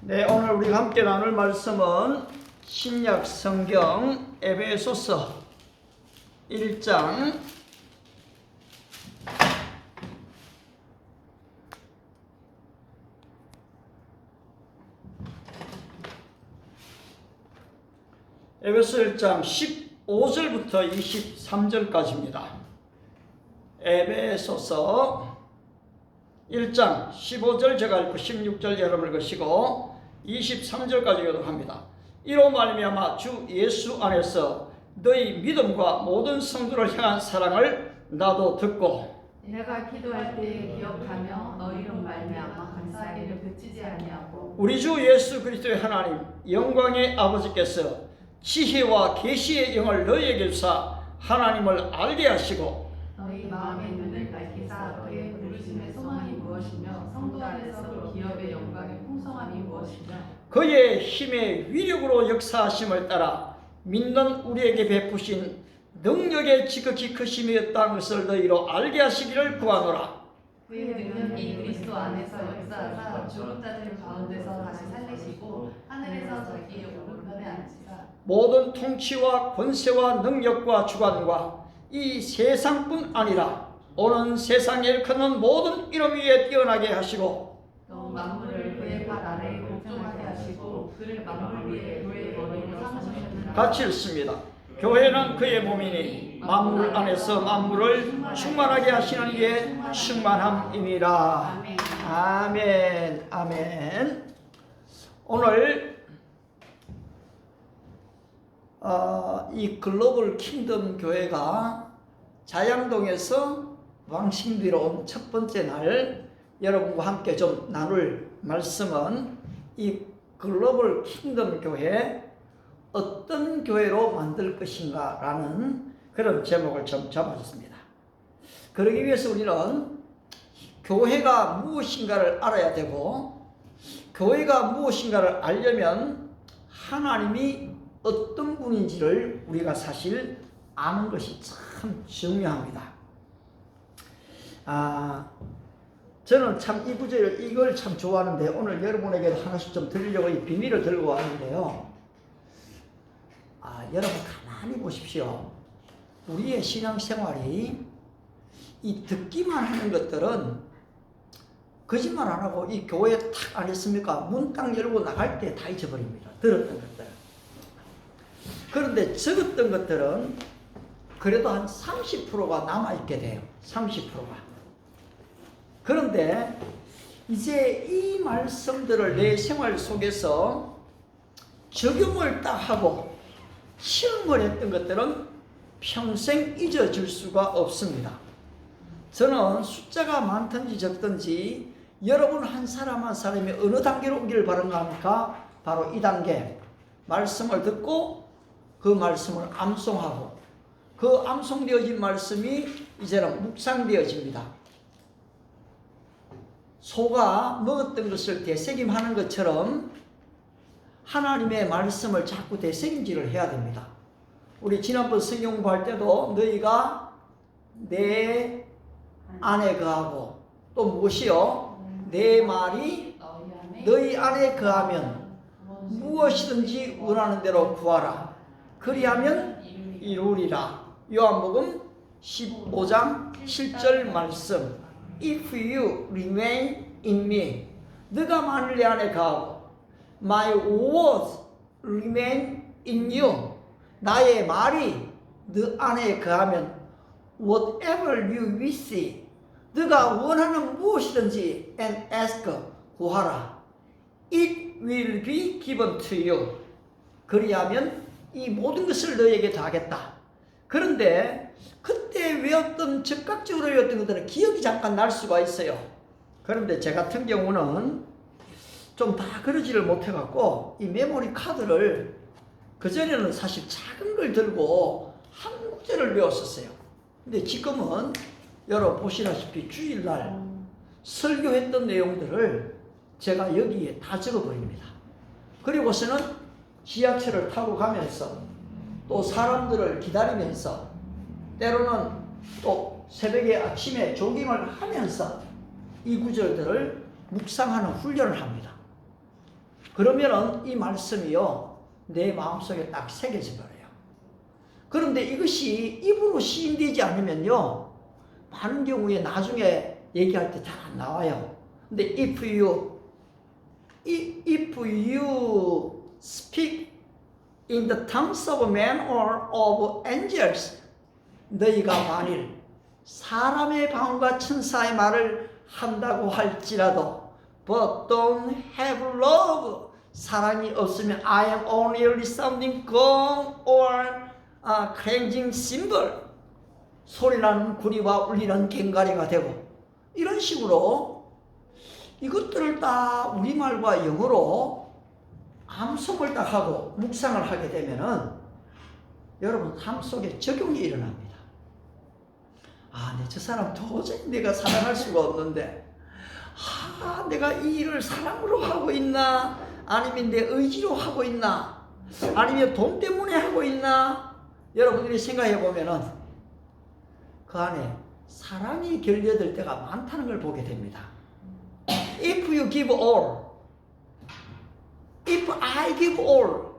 네, 오늘 우리가 함께 나눌 말씀은 신약 성경 에베소서 1장 15절부터 23절까지입니다. 에베소서 1장 15절 제가 읽고 16절 여러분 읽으시고 23절까지 교독합니다. 이로 말미암아 주 예수 안에서 너희 믿음과 모든 성도를 향한 사랑을 나도 듣고 내가 기도할 때 기억하며 너희로 말미암아 감사하기를 그치지 아니하고 우리 주 예수 그리스도의 하나님 영광의 아버지께서 지혜와 계시의 영을 너희에게 주사 하나님을 알게 하시고 너희 마음의 눈을 밝히사 그의 부르심의 소망이 무엇이며 성도 안에서 그 기업의 영광의 풍성함이 무엇이며 그의 힘의 위력으로 역사하심을 따라 믿는 우리에게 베푸신 능력의 지극히 크심이었다는 것을 너희로 알게 하시기를 구하노라. 그의 능력이 그리스도 안에서 역사하사 죽은 가운데서 다시 살리시고 하늘에서 자기의 오른편에 앉히사 모든 통치와 권세와 능력과 주관과 이 세상뿐 아니라 오는 세상에 일컫는 모든 이름 위에 뛰어나게 하시고 또 만물을 그의 발 아래에 복종하게 하시고 그를 만물 위에 그의 머리로 삼으셨느니라. 같이 읽습니다. 교회는 그의 몸이니 만물 안에서 만물을 충만하게 하시는 이의 충만함이니라. 아멘. 아멘. 오늘 이 글로벌 킹덤 교회가 자양동에서 왕신비로 온 첫 번째 날 여러분과 함께 좀 나눌 말씀은 이 글로벌 킹덤 교회 어떤 교회로 만들 것인가 라는 그런 제목을 좀 잡아줬습니다. 그러기 위해서 우리는 교회가 무엇인가를 알아야 되고 교회가 무엇인가를 알려면 하나님이 어떤 분인지를 우리가 사실 아는 것이 참 중요합니다. 저는 참 이 구절을 이걸 참 좋아하는데 오늘 여러분에게도 하나씩 좀 드리려고 이 비밀을 들고 왔는데요. 여러분 가만히 보십시오. 우리의 신앙생활이 이 듣기만 하는 것들은 거짓말 안 하고 이 교회에 탁 안 했습니까? 문 딱 열고 나갈 때 다 잊어버립니다. 들었던 것들. 그런데 적었던 것들은 그래도 한 30%가 남아있게 돼요. 30%가. 그런데 이제 이 말씀들을 내 생활 속에서 적용을 딱 하고 실험을 했던 것들은 평생 잊어질 수가 없습니다. 저는 숫자가 많든지 적든지 여러분 한 사람 한 사람이 어느 단계로 오기를 바란가 합니까? 바로 이 단계. 말씀을 듣고 그 말씀을 암송하고 그 암송되어진 말씀이 이제는 묵상되어집니다. 소가 먹었던 것을 되새김하는 것처럼 하나님의 말씀을 자꾸 되새김질을 해야 됩니다. 우리 지난번 성경 공부할 때도 너희가 내 안에 거하고 또 무엇이요? 내 말이 너희 안에 거하면 무엇이든지 원하는 대로 구하라. 그리하면 이루리라. 요한복음 15장 7절 말씀. If you remain in me, 너가 만일 내 안에 거하고 My words remain in you. 나의 말이 너 안에 거하면 whatever you wish, 너가 원하는 무엇이든지 and ask, 구하라. It will be given to you. 그리하면 이 모든 것을 너에게 더하겠다. 그런데 그때 외웠던 즉각적으로 외웠던 것들은 기억이 잠깐 날 수가 있어요. 그런데 제 같은 경우는 좀 다 그러지를 못해갖고 이 메모리 카드를 그전에는 사실 작은 걸 들고 한 구절을 외웠었어요. 근데 지금은 여러분 보시다시피 주일날 설교했던 내용들을 제가 여기에 다 적어버립니다. 그리고서는 지하철을 타고 가면서 또 사람들을 기다리면서 때로는 또 새벽에 아침에 조깅을 하면서 이 구절들을 묵상하는 훈련을 합니다. 그러면은 이 말씀이요, 내 마음속에 딱 새겨져 버려요. 그런데 이것이 입으로 시인되지 않으면요, 많은 경우에 나중에 얘기할 때 잘 안 나와요. 근데 if you speak in the tongues of men or of angels, 너희가 만일 사람의 방언과 천사의 말을 한다고 할지라도 but don't have love, 사랑이 없으면 I am only a resounding gong or a clanging cymbal, 소리나는 구리와 울리는 꽹과리가 되고, 이런 식으로 이것들을 다 우리말과 영어로 암송을 딱 하고 묵상을 하게 되면은 여러분 삶 속에 적용이 일어납니다. 아, 저 사람 도저히 내가 사랑할 수가 없는데, 내가 이 일을 사랑으로 하고 있나, 아니면 내 의지로 하고 있나, 아니면 돈 때문에 하고 있나, 여러분들이 생각해 보면은 그 안에 사랑이 결여될 때가 많다는 걸 보게 됩니다. If you give all, if I give all,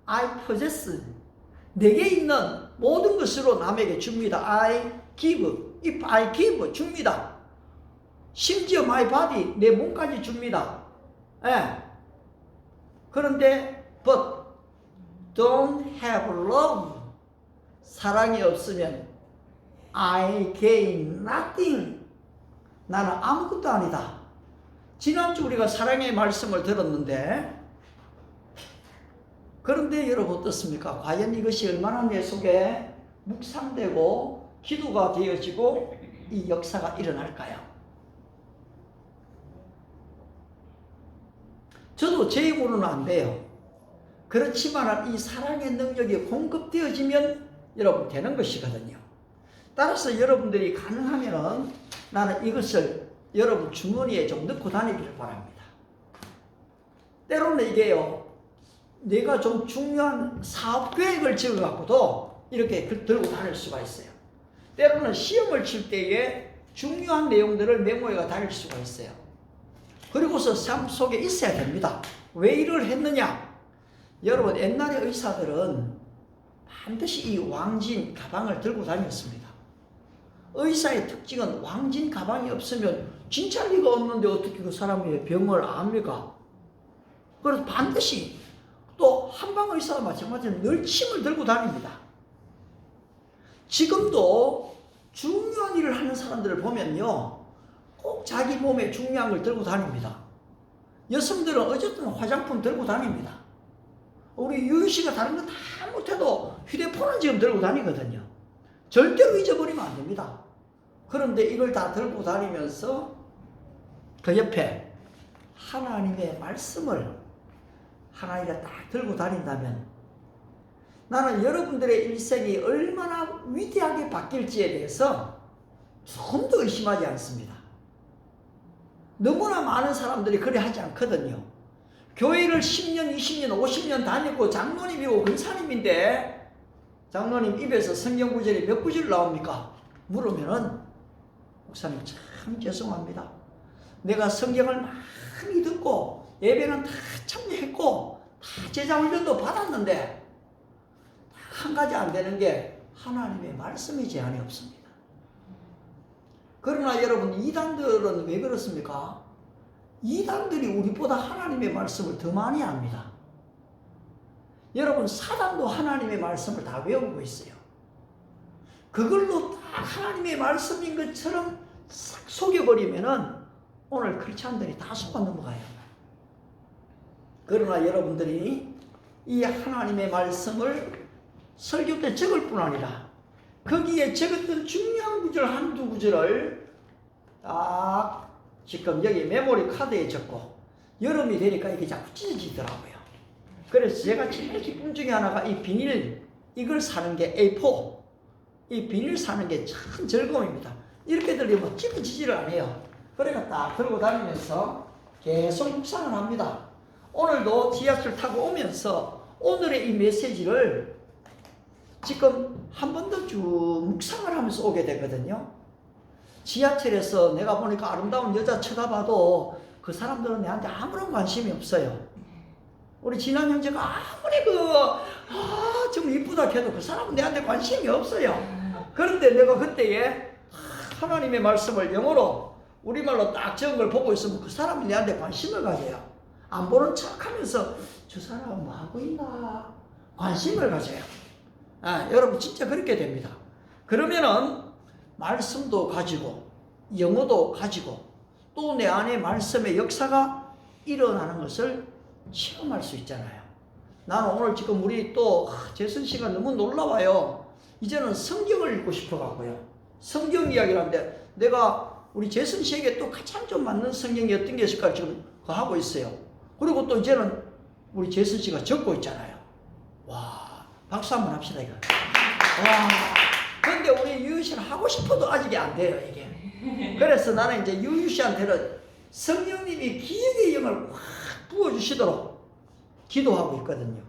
I possess, 내게 있는 모든 것으로 남에게 줍니다. I give, if I give, 줍니다. 심지어 my body, 내 몸까지 줍니다. 예. 그런데 but don't have love, 사랑이 없으면 I gain nothing, 나는 아무것도 아니다. 지난주 우리가 사랑의 말씀을 들었는데, 그런데 여러분 어떻습니까? 과연 이것이 얼마나 내 속에 묵상되고 기도가 되어지고 이 역사가 일어날까요? 저도 제 힘으로는 안 돼요. 그렇지만 이 사랑의 능력이 공급되어지면 여러분 되는 것이거든요. 따라서 여러분들이 가능하면은 나는 이것을 여러분 주머니에 좀 넣고 다니기를 바랍니다. 때로는 이게요, 내가 좀 중요한 사업 계획을 지어갖고도 이렇게 들고 다닐 수가 있어요. 때로는 시험을 칠 때에 중요한 내용들을 메모해 다닐 수가 있어요. 그리고서 삶 속에 있어야 됩니다. 왜 이걸 했느냐? 여러분 옛날의 의사들은 반드시 이 왕진 가방을 들고 다녔습니다. 의사의 특징은 왕진 가방이 없으면 진짜 리가 없는데 어떻게 그 사람이 병을 압니까? 그래서 반드시, 또 한방의사가 마찬가지로 늘 침을 들고 다닙니다. 지금도 중요한 일을 하는 사람들을 보면요, 꼭 자기 몸에 중요한 걸 들고 다닙니다. 여성들은 어쨌든 화장품 들고 다닙니다. 우리 유유 씨가 다른 거 다 못해도 휴대폰은 지금 들고 다니거든요. 절대로 잊어버리면 안 됩니다. 그런데 이걸 다 들고 다니면서 그 옆에 하나님의 말씀을 하나이가 딱 들고 다닌다면 나는 여러분들의 일생이 얼마나 위대하게 바뀔지에 대해서 조금도 의심하지 않습니다. 너무나 많은 사람들이 그래 하지 않거든요. 교회를 10년, 20년, 50년 다녔고 장로님이고 근사님인데 장로님 입에서 성경 구절이 몇 구절 나옵니까? 물으면은 목사님 참 죄송합니다. 내가 성경을 많이 듣고 예배는 다 참여했고 다 제자 훈련도 받았는데 한 가지 안 되는 게 하나님의 말씀이 제한이 없습니다. 그러나 여러분 이단들은 왜 그렇습니까? 이단들이 우리보다 하나님의 말씀을 더 많이 압니다. 여러분 사단도 하나님의 말씀을 다 외우고 있어요. 그걸로 딱 하나님의 말씀인 것처럼 싹 속여버리면은 오늘 크리스찬들이 다 속아 넘어가요. 그러나 여러분들이 이 하나님의 말씀을 설교 때 적을 뿐 아니라 거기에 적었던 중요한 구절 한두 구절을 딱 지금 여기 메모리 카드에 적고 여름이 되니까 이게 자꾸 찢어지더라고요. 그래서 제가 제일 기쁨 중에 하나가 이 비닐, 이걸 사는 게 A4, 이 비닐 사는 게 참 즐거움입니다. 이렇게 들리면 찢어지지를 않아요. 그러니까 딱 들고 다니면서 계속 묵상을 합니다. 오늘도 지하철 타고 오면서 오늘의 이 메시지를 지금 한 번 더 쭉 묵상을 하면서 오게 되거든요. 지하철에서 내가 보니까 아름다운 여자 쳐다봐도 그 사람들은 내한테 아무런 관심이 없어요. 우리 진한 형제가 아무리 좀 이쁘다 해도 그 사람은 내한테 관심이 없어요. 그런데 내가 그때에 하나님의 말씀을 영어로 우리말로 딱 적은 걸 보고 있으면 그 사람이 내한테 관심을 가져요. 안 보는 척 하면서 저 사람은 뭐 하고 있나 관심을 가져요. 여러분 진짜 그렇게 됩니다. 그러면은 말씀도 가지고 영어도 가지고 또 내 안에 말씀의 역사가 일어나는 것을 체험할 수 있잖아요. 나는 오늘 지금 우리 또 재선 씨가 너무 놀라워요. 이제는 성경을 읽고 싶어 갖고요. 성경 이야기를 하는데 내가 우리 재선 씨에게 또 가장 좀 맞는 성경이 어떤 게 있을까 지금 하고 있어요. 그리고 또 이제는 우리 재선 씨가 적고 있잖아요. 와, 박수 한번 합시다 이거. 와, 근데 우리 유유 씨는 하고 싶어도 아직이 안 돼요 이게. 그래서 나는 이제 유유 씨한테는 성령님이 기억의 영을 확 부어주시도록 기도하고 있거든요.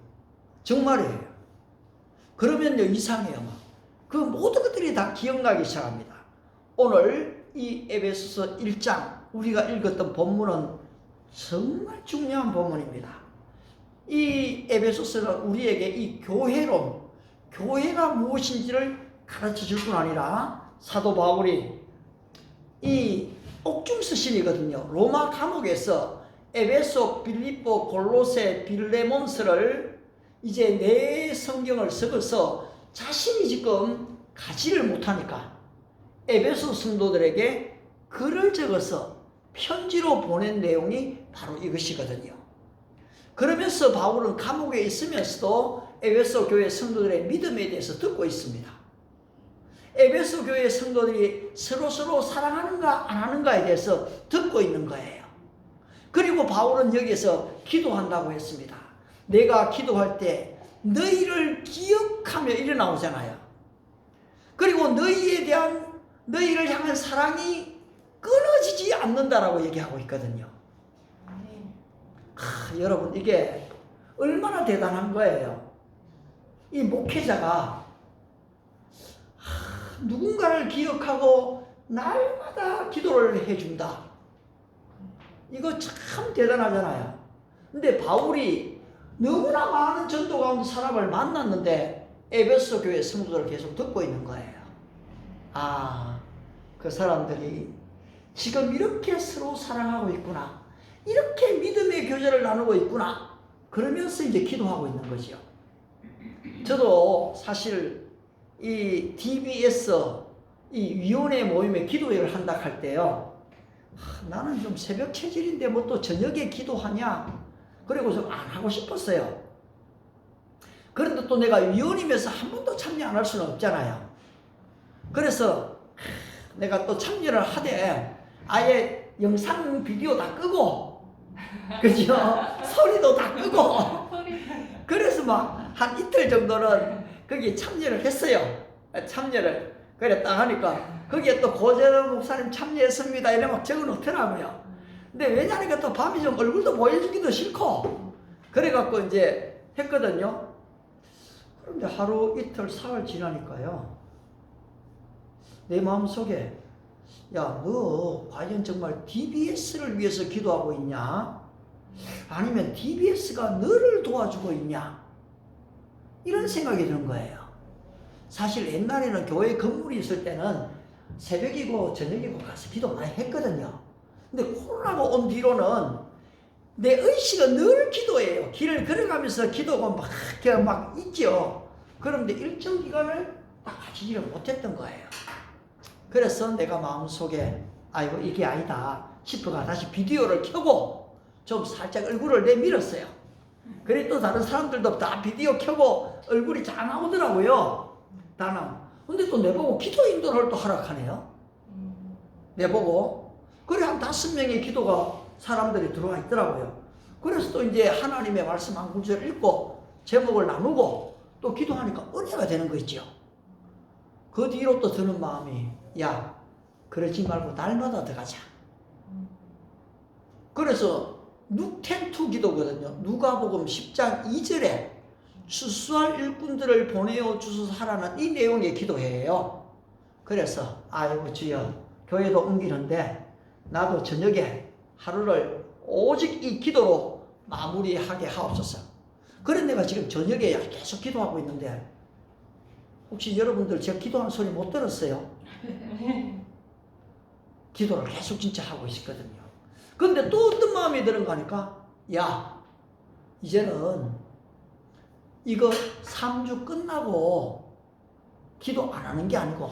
정말이에요. 그러면요 이상해요. 그 모든 것들이 다 기억나기 시작합니다. 오늘 이 에베소서 1장 우리가 읽었던 본문은 정말 중요한 본문입니다. 이 에베소서는 우리에게 이 교회론, 교회가 무엇인지를 가르쳐 줄 뿐 아니라 사도 바울이 이 옥중서신이거든요. 로마 감옥에서 에베소, 빌립보, 골로새, 빌레몬서를 이제 내 성경을 섞어서 자신이 지금 가지를 못하니까 에베소 성도들에게 글을 적어서 편지로 보낸 내용이 바로 이것이거든요. 그러면서 바울은 감옥에 있으면서도 에베소 교회 성도들의 믿음에 대해서 듣고 있습니다. 에베소 교회 성도들이 서로 사랑하는가 안 하는가에 대해서 듣고 있는 거예요. 그리고 바울은 여기서 기도한다고 했습니다. 내가 기도할 때 너희를 기억하며 이래 나오잖아요. 그리고 너희를 향한 사랑이 끊어지지 않는다라고 얘기하고 있거든요. 여러분 이게 얼마나 대단한 거예요. 이 목회자가 누군가를 기억하고 날마다 기도를 해준다. 이거 참 대단하잖아요. 근데 바울이 너무나 많은 전도 가운데 사람을 만났는데 에베소 교회 성도들을 계속 듣고 있는 거예요. 그 사람들이 지금 이렇게 서로 사랑하고 있구나. 이렇게 믿음의 교제를 나누고 있구나. 그러면서 이제 기도하고 있는 거죠. 저도 사실 이 DBS 이 위원회 모임에 기도회를 한다 할 때요. 나는 좀 새벽 체질인데 뭐 또 저녁에 기도하냐? 그리고 좀 안 하고 싶었어요. 그런데 또 내가 위원이면서 한 번도 참여 안 할 수는 없잖아요. 그래서 내가 또 참여를 하되 아예 영상 비디오 다 끄고 그죠? 소리도 다 끄고 그래서 막 한 이틀 정도는 거기 참여를 했어요. 참여를 그래 딱 하니까 거기에 또 고재원 목사님 참여했습니다 이래 막 적어 놓더라고요. 근데 왜냐니까 또 밤이 좀 얼굴도 보여주기도 싫고 그래갖고 이제 했거든요. 그런데 하루 이틀 사흘 지나니까요 내 마음속에 야, 너 과연 정말 DBS를 위해서 기도하고 있냐? 아니면 DBS가 너를 도와주고 있냐? 이런 생각이 드는 거예요. 사실 옛날에는 교회 건물이 있을 때는 새벽이고 저녁이고 가서 기도 많이 했거든요. 근데 코로나가 온 뒤로는 내 의식은 늘 기도예요. 길을 걸어가면서 기도가 막 있죠. 그런데 일정 기간을 딱 가지지를 못했던 거예요. 그래서 내가 마음속에 아이고 이게 아니다 싶어가 다시 비디오를 켜고 좀 살짝 얼굴을 내밀었어요. 그래 또 다른 사람들도 다 비디오 켜고 얼굴이 잘 나오더라고요. 다는. 근데 또 내보고 기도 인도를 또 하락하네요. 내보고. 그래 한 5명의 기도가 사람들이 들어와 있더라고요. 그래서 또 이제 하나님의 말씀 한 구절 읽고 제목을 나누고 또 기도하니까 은혜가 되는 거 있죠. 그 뒤로 또 드는 마음이 야 그러지 말고 날마다 들어가자. 그래서 룩텐투 기도거든요. 누가복음 10장 2절에 추수할 일꾼들을 보내어 주소서하라는 이 내용의 기도회예요. 그래서 아이고 주여 교회도 옮기는데 나도 저녁에 하루를 오직 이 기도로 마무리하게 하옵소서. 그래 내가 지금 저녁에 계속 기도하고 있는데 혹시 여러분들 제가 기도하는 소리 못 들었어요? 기도를 계속 진짜 하고 있었거든요. 근데 또 어떤 마음이 드는가 하니까 야 이제는 이거 3주 끝나고 기도 안 하는 게 아니고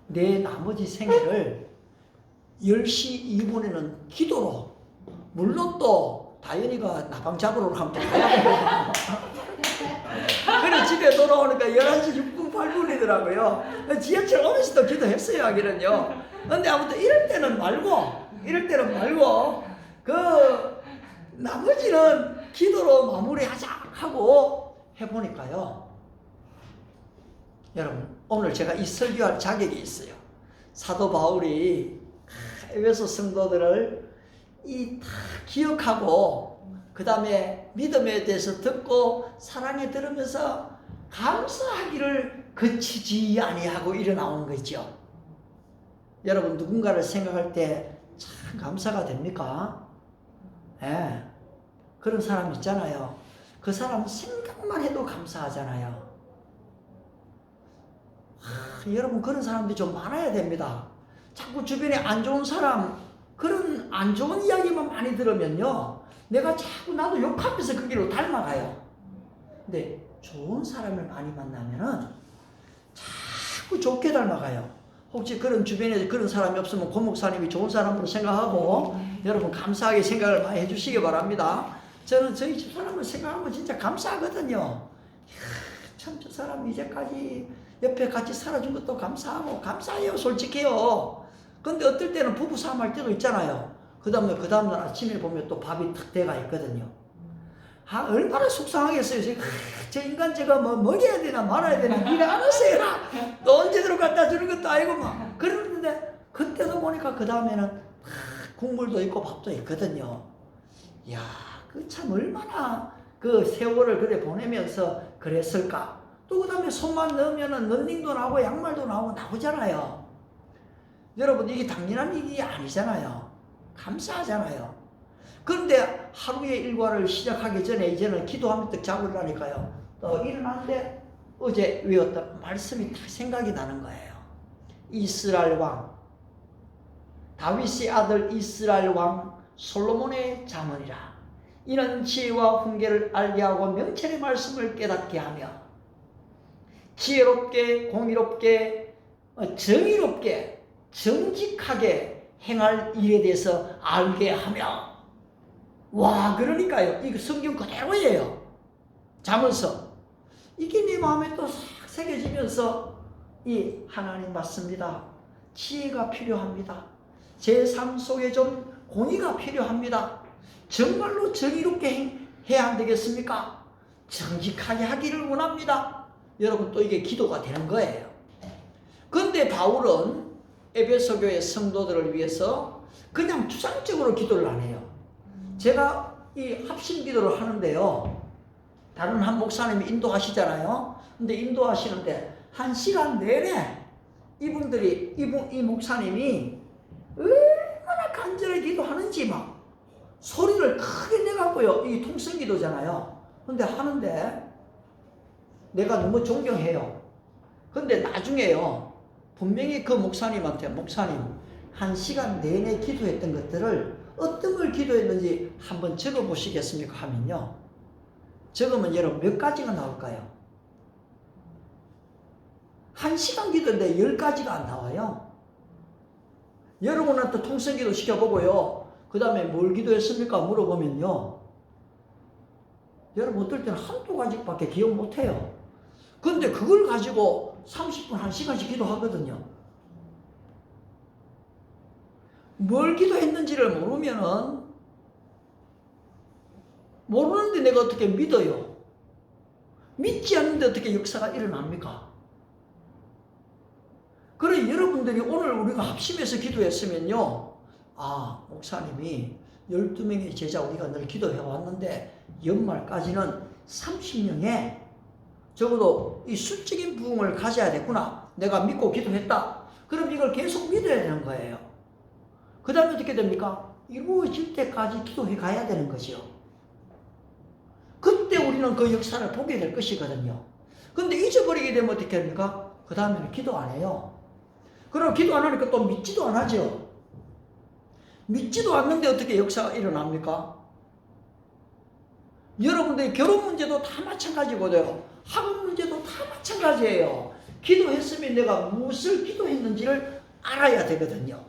내 나머지 생애를 10시 2분에는 기도로, 물론 또 다현이가 나방 잡으러 가면 또 가야 되거든요. 그래 집에 돌아오니까 11시 6분 8분이더라고요. 지하철 오면서도 기도했어요 하기는요. 근데 아무튼 이럴 때는 말고 그 나머지는 기도로 마무리하자 하고 해보니까요. 여러분 오늘 제가 이 설교할 자격이 있어요. 사도 바울이 에베소 성도들을 다 기억하고 그 다음에 믿음에 대해서 듣고 사랑에 들으면서 감사하기를 그치지 아니하고 일어나온 거죠. 여러분 누군가를 생각할 때 참 감사가 됩니까? 예. 그런 사람 있잖아요. 그 사람 생각만 해도 감사하잖아요. 여러분 그런 사람들이 좀 많아야 됩니다. 자꾸 주변에 안 좋은 사람, 그런 안 좋은 이야기만 많이 들으면요 내가 자꾸 나도 욕하면서 그 길로 닮아가요. 근데 좋은 사람을 많이 만나면은 자꾸 좋게 닮아가요. 혹시 그런 주변에 그런 사람이 없으면 고 목사님이 좋은 사람으로 생각하고 여러분 감사하게 생각을 많이 해주시기 바랍니다. 저는 저희 집 사람을 생각하면 진짜 감사하거든요. 참 저 사람 이제까지 옆에 같이 살아준 것도 감사하고 감사해요. 솔직해요. 근데 어떨 때는 부부싸움 할 때도 있잖아요. 그 다음날 아침에 보면 또 밥이 탁 돼가 있거든요. 얼마나 속상하겠어요. 저 인간 제가 뭐 먹여야 되나 말아야 되나 니가 알아서 해라. 또 언제대로 갖다 주는 것도 아니고 막 그러는데 그때도 보니까 그 다음에는 국물도 있고 밥도 있거든요. 이야 그 참 얼마나 그 세월을 그래 보내면서 그랬을까. 또 그 다음에 손만 넣으면은 런닝도 나오고 양말도 나오잖아요. 여러분 이게 당연한 일이 아니잖아요. 감사하잖아요. 그런데 하루의 일과를 시작하기 전에 이제는 기도하면 딱 잡으려니까요. 또 일어났는데 어제 외웠던 말씀이 다 생각이 나는 거예요. 이스라엘 왕 다윗의 아들 이스라엘 왕 솔로몬의 자문이라. 이는 지혜와 훈계를 알게 하고 명철의 말씀을 깨닫게 하며 지혜롭게 공의롭게 정의롭게 정직하게 행할 일에 대해서 알게 하며. 와 그러니까요 이거 성경 그대로예요. 자문서 이게 내 마음에 또 싹 새겨지면서 이 하나님 맞습니다. 지혜가 필요합니다. 제 삶 속에 좀 공의가 필요합니다. 정말로 정의롭게 해야 안 되겠습니까? 정직하게 하기를 원합니다. 여러분 또 이게 기도가 되는 거예요. 그런데 바울은 에베소 교회 성도들을 위해서 그냥 추상적으로 기도를 안 해요. 제가 이 합심 기도를 하는데요. 다른 한 목사님이 인도하시잖아요. 근데 인도하시는데 1시간 내내 이분들이 이 목사님이 얼마나 간절히 기도하는지 막 소리를 크게 내갖고요. 이 통성 기도잖아요. 근데 하는데 내가 너무 존경해요. 근데 나중에요. 분명히 그 목사님한테 목사님 1시간 내내 기도했던 것들을 어떤 걸 기도했는지 한번 적어 보시겠습니까 하면요. 적으면 여러분 몇 가지가 나올까요? 1시간 기도인데 10가지가 안 나와요. 여러분한테 통성기도 시켜보고요. 그 다음에 뭘 기도했습니까? 물어보면요. 여러분 어떨 때는 한두 가지밖에 기억 못해요. 근데 그걸 가지고 30분, 1시간씩 기도하거든요. 뭘 기도했는지를 모르는데 내가 어떻게 믿어요? 믿지 않는데 어떻게 역사가 일어납니까? 그래 여러분들이 오늘 우리가 합심해서 기도했으면요. 아 목사님이 12명의 제자 우리가 늘 기도해 왔는데 연말까지는 30명의 적어도 이 수적인 부흥을 가져야 됐구나. 내가 믿고 기도했다. 그럼 이걸 계속 믿어야 되는 거예요. 그 다음에 어떻게 됩니까? 이루어질 때까지 기도해 가야 되는 거죠. 우리는 그 역사를 보게 될 것이거든요. 근데 잊어버리게 되면 어떻게 합니까? 그 다음에는 기도 안 해요. 그럼 기도 안 하니까 또 믿지도 안 하죠. 믿지도 않는데 어떻게 역사가 일어납니까? 여러분들의 결혼 문제도 다 마찬가지거든요. 학업 문제도 다 마찬가지예요. 기도했으면 내가 무엇을 기도했는지를 알아야 되거든요.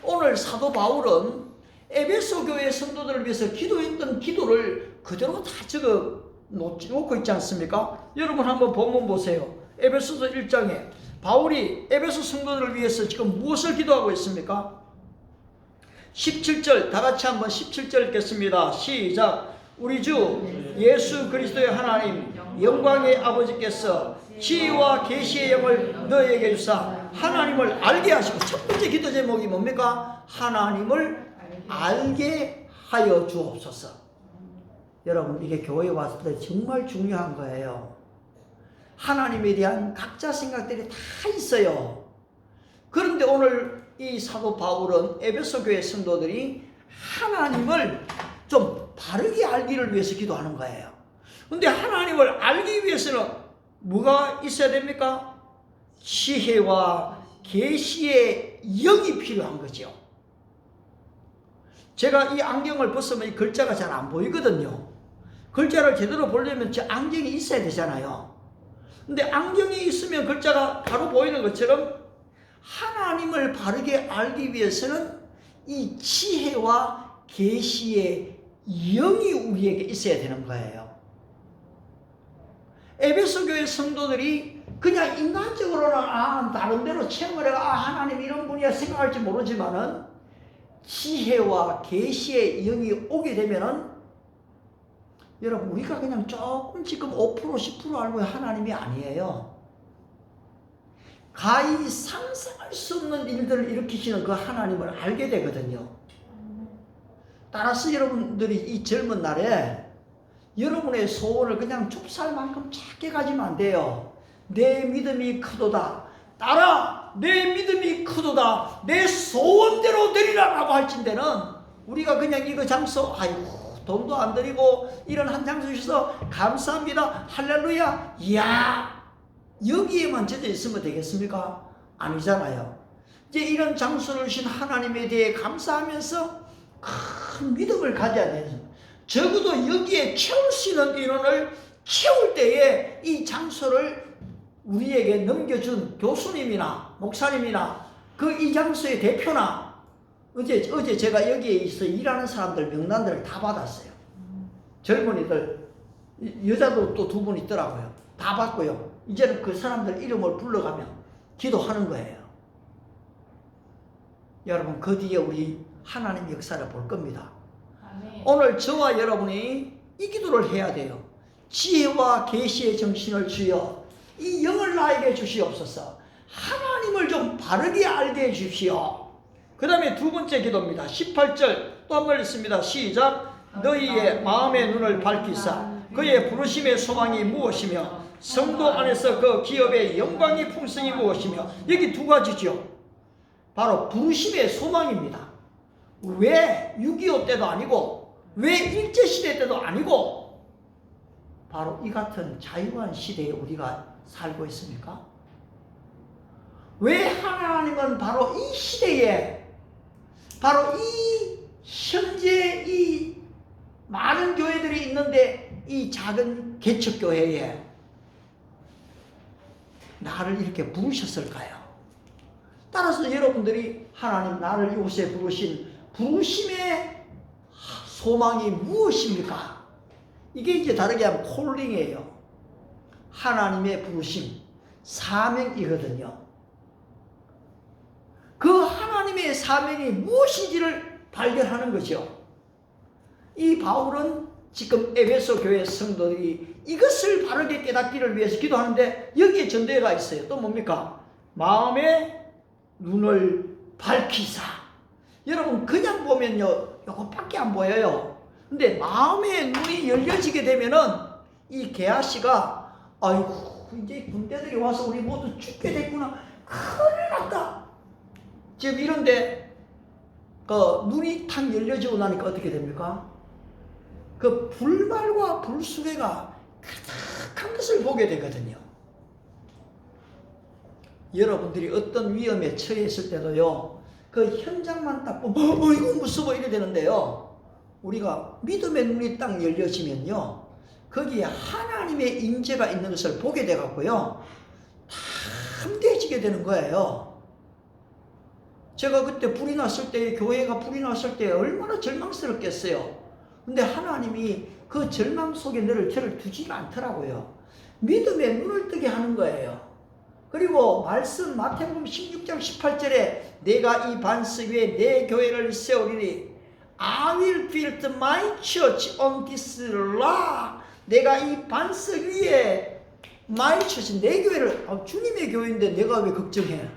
오늘 사도 바울은 에베소 교회 성도들을 위해서 기도했던 기도를 그대로 다 적어 놓고 있지 않습니까? 여러분 한번 본문 보세요. 에베소서 1장에 바울이 에베소 성도들을 위해서 지금 무엇을 기도하고 있습니까? 17절, 다 같이 한번 17절 읽겠습니다. 시작. 우리 주 예수 그리스도의 하나님 영광의 아버지께서 지혜와 계시의 영을 너희에게 주사 하나님을 알게 하시고, 첫 번째 기도 제목이 뭡니까? 하나님을 알게 하여 주옵소서. 여러분, 이게 교회에 왔을 때 정말 중요한 거예요. 하나님에 대한 각자 생각들이 다 있어요. 그런데 오늘 이 사도 바울은 에베소 교회 성도들이 하나님을 좀 바르게 알기를 위해서 기도하는 거예요. 근데 하나님을 알기 위해서는 뭐가 있어야 됩니까? 지혜와 계시의 영이 필요한 거죠. 제가 이 안경을 벗으면 이 글자가 잘 안 보이거든요. 글자를 제대로 보려면 저 안경이 있어야 되잖아요. 근데 안경이 있으면 글자가 바로 보이는 것처럼 하나님을 바르게 알기 위해서는 이 지혜와 계시의 영이 우리에게 있어야 되는 거예요. 에베소 교회 성도들이 그냥 인간적으로는 나름대로 체험을 해가 하나님 이런 분이야 생각할지 모르지만은 지혜와 계시의 영이 오게 되면은 여러분, 우리가 그냥 조금 지금 5% 10% 알고 하나님이 아니에요. 가히 상상할 수 없는 일들을 일으키시는 그 하나님을 알게 되거든요. 따라서 여러분들이 이 젊은 날에 여러분의 소원을 그냥 좁쌀만큼 작게 가지면 안 돼요. 내 믿음이 크도다. 따라 내 믿음이 크도다. 내 소원대로 되리라 라고 할진대는 우리가 그냥 이거 장소 돈도 안 드리고 이런 한 장소 주셔서 감사합니다. 할렐루야. 이야, 여기에만 젖어 있으면 되겠습니까? 아니잖아요. 이제 이런 장소를 주신 하나님에 대해 감사하면서 큰 믿음을 가져야 돼요. 적어도 여기에 채울 수 있는 인원을 채울 때에 이 장소를 우리에게 넘겨준 교수님이나 목사님이나 그 이 장소의 대표나 어제 제가 여기에 있어 일하는 사람들 명단들을 다 받았어요. 젊은이들, 여자도 또 2분 있더라고요. 다 받고요. 이제는 그 사람들 이름을 불러가며 기도하는 거예요. 여러분, 그 뒤에 우리 하나님 역사를 볼 겁니다. 아멘. 오늘 저와 여러분이 이 기도를 해야 돼요. 지혜와 계시의 정신을 주여 이 영을 나에게 주시옵소서. 하나님을 좀 바르게 알게 해 주십시오. 그 다음에 2번째 기도입니다. 18절 또 한 번 읽습니다. 시작. 너희의 마음의 눈을 밝히사 그의 부르심의 소망이 무엇이며 성도 안에서 그 기업의 영광이 풍성이 무엇이며, 여기 2가지죠. 바로 부르심의 소망입니다. 왜 6.25 때도 아니고 왜 일제시대 때도 아니고 바로 이 같은 자유한 시대에 우리가 살고 있습니까? 왜 하나님은 바로 이 시대에, 바로 이 현재 이 많은 교회들이 있는데 이 작은 개척교회에 나를 이렇게 부르셨을까요? 따라서 여러분들이 하나님 나를 이곳에 부르신 부르심의 소망이 무엇입니까? 이게 이제 다르게 하면 콜링이에요. 하나님의 부르심, 사명이거든요. 그 하나님의 사명이 무엇인지를 발견하는 거죠. 이 바울은 지금 에베소 교회 성도들이 이것을 바르게 깨닫기를 위해서 기도하는데 여기에 전제가 있어요. 또 뭡니까? 마음의 눈을 밝히사. 여러분 그냥 보면요 요것밖에 안 보여요. 근데 마음의 눈이 열려지게 되면은 이 게하씨가 아이고 이제 군대들이 와서 우리 모두 죽게 됐구나, 큰일 났다. 지금 이런데 그 눈이 탁 열려지고 나니까 어떻게 됩니까? 그 불말과 불수레가 가득한 것을 보게 되거든요. 여러분들이 어떤 위험에 처했을 때도요, 그 현장만 딱 보면 이거 무서워 이래 되는데요, 우리가 믿음의 눈이 딱 열려지면요, 거기에 하나님의 임재가 있는 것을 보게 돼 갖고요, 담대해지게 되는 거예요. 제가 그때 불이 났을 때, 교회가 불이 났을 때 얼마나 절망스럽겠어요. 근데 하나님이 그 절망 속에 저를 두지가 않더라고요. 믿음의 눈을 뜨게 하는 거예요. 그리고 말씀 마태복음 16장 18절에 내가 이 반석 위에 내 교회를 세우리니 I will build my church on this rock. 내가 이 반석 위에 my church, 내 교회를, 주님의 교회인데 내가 왜 걱정해?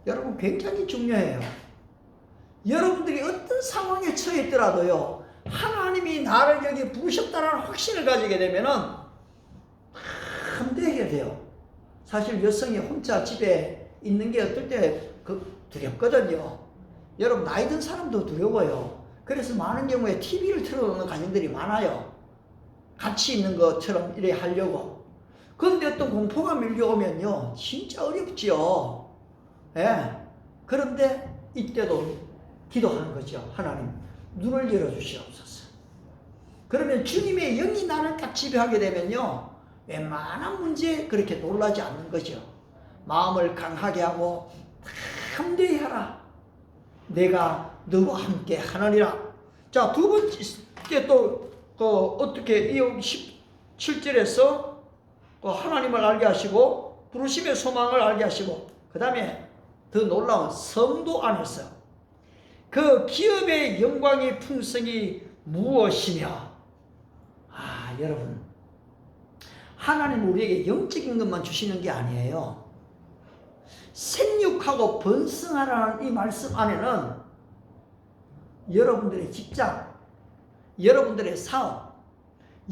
여러분 굉장히 중요해요. 여러분들이 어떤 상황에 처했더라도요, 하나님이 나를 여기 부르셨다는 확신을 가지게 되면은 담대하게 돼요. 사실 여성이 혼자 집에 있는 게 어떨 때 두렵거든요. 여러분 나이 든 사람도 두려워요. 그래서 많은 경우에 TV를 틀어놓는 가정들이 많아요. 같이 있는 것처럼 이래 하려고. 그런데 어떤 공포가 밀려오면요, 진짜 어렵죠. 예. 그런데 이때도 기도하는 거죠. 하나님 눈을 열어주시옵소서. 그러면 주님의 영이 나를 딱 지배하게 되면요, 웬만한 문제에 그렇게 놀라지 않는 거죠. 마음을 강하게 하고 담대히 하라. 내가 너와 함께 하느니라. 자, 두 번째 또 어떻게 17절에서 하나님을 알게 하시고 부르심의 소망을 알게 하시고, 그 다음에 더 놀라운 성도 안에서 그 기업의 영광의 풍성이 무엇이며. 여러분, 하나님 우리에게 영적인 것만 주시는 게 아니에요. 생육하고 번성하라는 이 말씀 안에는 여러분들의 직장, 여러분들의 사업,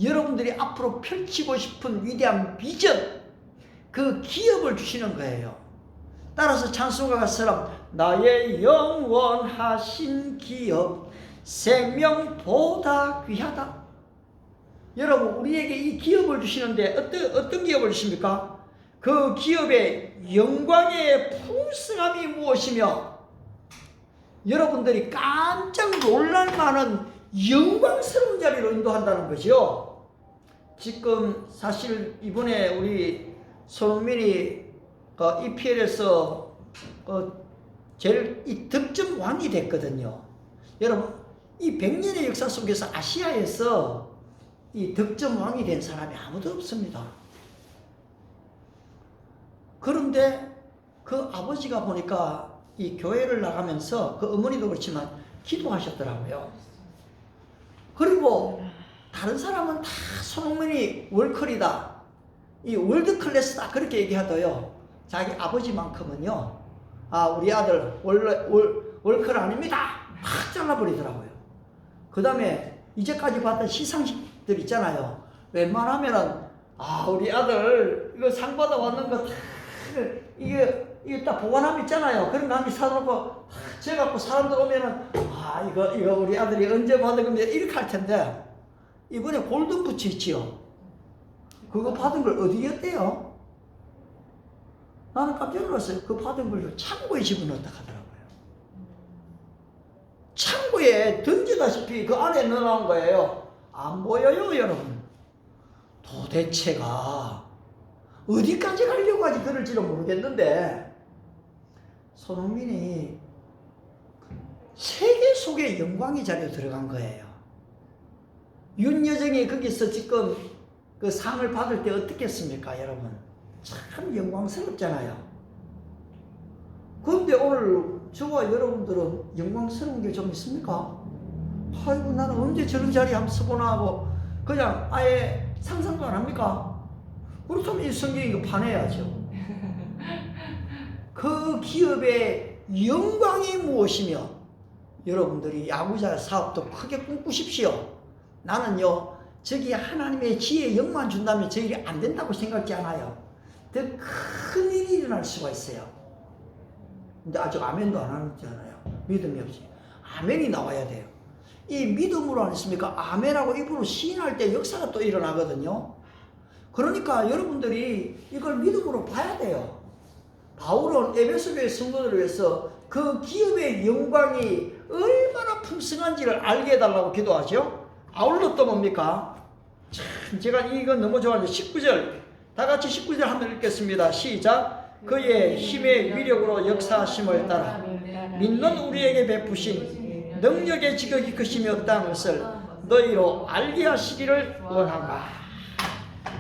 여러분들이 앞으로 펼치고 싶은 위대한 비전, 그 기업을 주시는 거예요. 따라서 찬송가처럼 나의 영원하신 기업 생명보다 귀하다. 여러분 우리에게 이 기업을 주시는데 어떤 기업을 주십니까? 그 기업의 영광의 풍성함이 무엇이며 여러분들이 깜짝 놀랄 만한 영광스러운 자리로 인도한다는 거죠. 지금 사실 이번에 우리 손흥민이 EPL에서 제일 이 득점 왕이 됐거든요. 여러분 이 100년의 역사 속에서 아시아에서 이 득점 왕이 된 사람이 아무도 없습니다. 그런데 그 아버지가 보니까 이 교회를 나가면서 그 어머니도 그렇지만 기도하셨더라고요. 그리고 다른 사람은 다 손흥민이 월클이다, 이 월드 클래스다 그렇게 얘기하더요. 자기 아버지만큼은요, 우리 아들 월클 아닙니다 팍 잘라버리더라고요. 그 다음에 이제까지 봤던 시상식들 있잖아요. 웬만하면은 우리 아들 이거 상 받아 왔는 거 다 이게 딱 보관함 있잖아요. 그런 거 한 개 사놓고 제 갖고 사람들 오면은 이거 우리 아들이 언제 받은 겁니다 이렇게 할 텐데, 이번에 골든 부츠 있지요. 그거 받은 걸 어디에 떼요? 나는 깜짝 놀랐어요. 그 받은 걸 창고에 집어넣었다 하더라고요. 창고에 던지다시피 그 안에 넣어놓은 거예요. 안 보여요 여러분. 도대체가 어디까지 가려고 하지 그럴지는 모르겠는데, 손흥민이 세계 속의 영광의 자리에 들어간 거예요. 윤여정이 거기서 지금 그 상을 받을 때 어떻겠습니까 여러분? 참 영광스럽잖아요. 그런데 오늘 저와 여러분들은 영광스러운 게 좀 있습니까? 아이고 나는 언제 저런 자리에 한번 서보나 하고 그냥 아예 상상도 안 합니까? 그렇다면 이 성경 이거 반해야죠. 그 기업의 영광이 무엇이며, 여러분들이 야구자 사업도 크게 꿈꾸십시오. 나는요 저기 하나님의 지혜의 영만 준다면 저 일이 안 된다고 생각지 않아요. 더 큰 일이 일어날 수가 있어요. 근데 아직 아멘도 안 하잖아요. 믿음이 없이 아멘이 나와야 돼요. 이 믿음으로 아니습니까? 아멘하고 입으로 시인할 때 역사가 또 일어나거든요. 그러니까 여러분들이 이걸 믿음으로 봐야 돼요. 바울은 에베소 교회 성도들을 위해서 그 기업의 영광이 얼마나 풍성한지를 알게 해달라고 기도하죠. 아울러 또 뭡니까? 참 제가 이건 너무 좋아하는데 19절 다 같이 19절 한번 읽겠습니다. 시작. 그의 힘의 위력으로 역사하심을 따라 믿는 우리에게 베푸신 능력의 지극히 크심이 없다는 것을 너희로 알게 하시기를 원한다.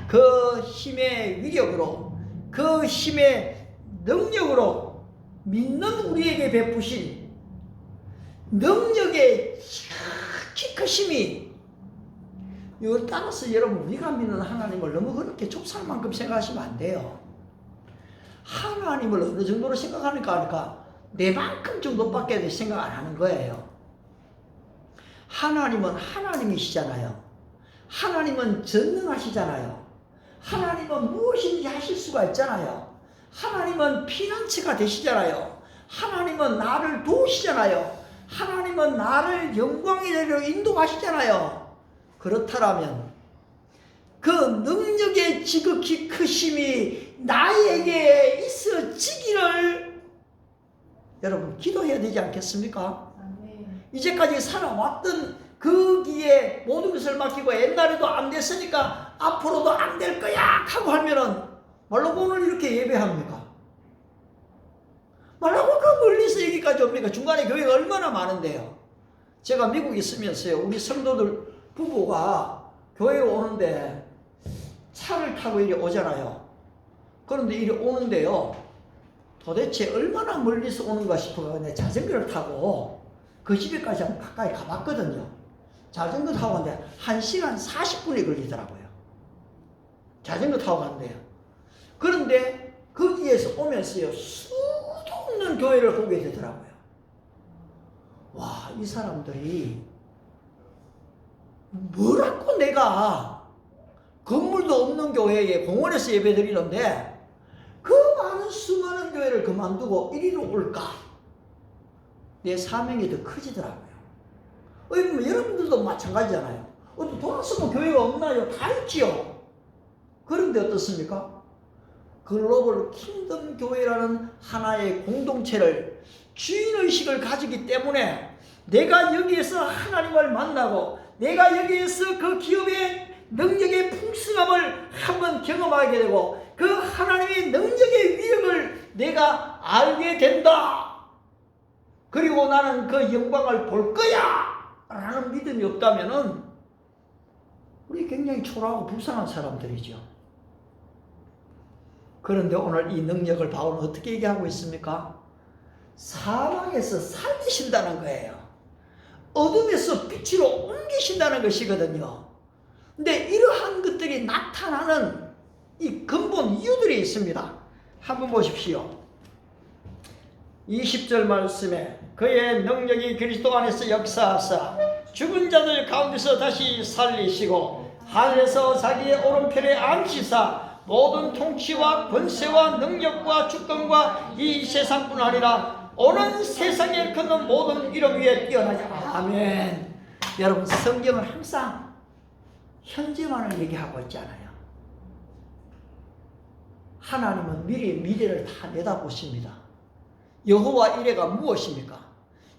그 힘의 위력으로 그 힘의 능력으로 믿는 우리에게 베푸신 능력의 지극히 크심이, 이걸 따라서 여러분 우리가 믿는 하나님을 너무 그렇게 좁쌀 만큼 생각하시면 안 돼요. 하나님을 어느 정도로 생각하니까 하니까 내만큼 정도밖에 생각 안 하는 거예요. 하나님은 하나님이시잖아요. 하나님은 전능하시잖아요. 하나님은 무엇인지 하실 수가 있잖아요. 하나님은 피난처가 되시잖아요. 하나님은 나를 도우시잖아요. 하나님은 나를 영광의 자리로 인도하시잖아요. 그렇다면 그 능력의 지극히 크심이 나에게 있어지기를 여러분 기도해야 되지 않겠습니까? 이제까지 살아왔던 그 길에 모든 것을 맡기고 옛날에도 안 됐으니까 앞으로도 안 될 거야 하고 하면은 말라고 오늘 이렇게 예배합니까? 말라고 그 멀리서 여기까지 옵니까? 중간에 교회가 얼마나 많은데요. 제가 미국에 있으면서요, 우리 성도들 부부가 교회에 오는데 차를 타고 이리 오잖아요. 그런데 이리 오는데요, 도대체 얼마나 멀리서 오는가 싶어서 내 자전거를 타고 그 집에까지 한번 가까이 가봤거든요. 자전거 타고 갔는데 1시간 40분이 걸리더라고요. 자전거 타고 갔는데요. 그런데 거기에서 오면서요, 수도 없는 교회를 보게 되더라고요. 와, 이 사람들이 뭐라고 내가 건물도 없는 교회에 공원에서 예배 드리는데 그 많은 수많은 교회를 그만두고 이리로 올까? 내 사명이 더 커지더라고요. 여러분들도 마찬가지잖아요. 어디 돌아서면 교회가 없나요? 다 있지요. 그런데 어떻습니까? 글로벌 킹덤 교회라는 하나의 공동체를 주인의식을 가지기 때문에 내가 여기에서 하나님을 만나고 내가 여기에서 그 기업의 능력의 풍성함을 한번 경험하게 되고 그 하나님의 능력의 위력을 내가 알게 된다. 그리고 나는 그 영광을 볼 거야 라는 믿음이 없다면은 우리 굉장히 초라하고 불쌍한 사람들이죠. 그런데 오늘 이 능력을 바울은 어떻게 얘기하고 있습니까? 사망에서 살리신다는 거예요. 어둠에서 빛으로 옮기신다는 것이거든요. 근데 이러한 것들이 나타나는 이 근본 이유들이 있습니다. 한번 보십시오. 20절 말씀에 그의 능력이 그리스도 안에서 역사하사 죽은 자들 가운데서 다시 살리시고 하늘에서 자기의 오른편에 앉히사 모든 통치와 권세와 능력과 주권과 이 세상뿐 아니라 오는 세상에 걷는 모든 이름 위에 뛰어나자. 아멘. 여러분, 성경은 항상 현재만을 얘기하고 있잖아요. 하나님은 미래를 다 내다보십니다. 여호와 이레가 무엇입니까?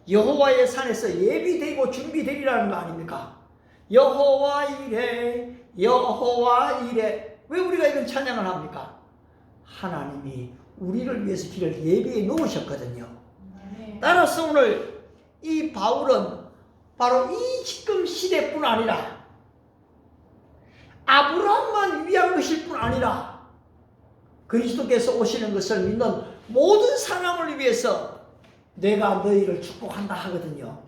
여호와의 산에서 예비되고 준비되리라는 거 아닙니까? 여호와 이레, 여호와 이레. 왜 우리가 이런 찬양을 합니까? 하나님이 우리를 위해서 길을 예비해 놓으셨거든요. 따라서 오늘 이 바울은 바로 이 지금 시대뿐 아니라 아브라함만 위한 것일 뿐 아니라 그리스도께서 오시는 것을 믿는 모든 사람을 위해서 내가 너희를 축복한다 하거든요.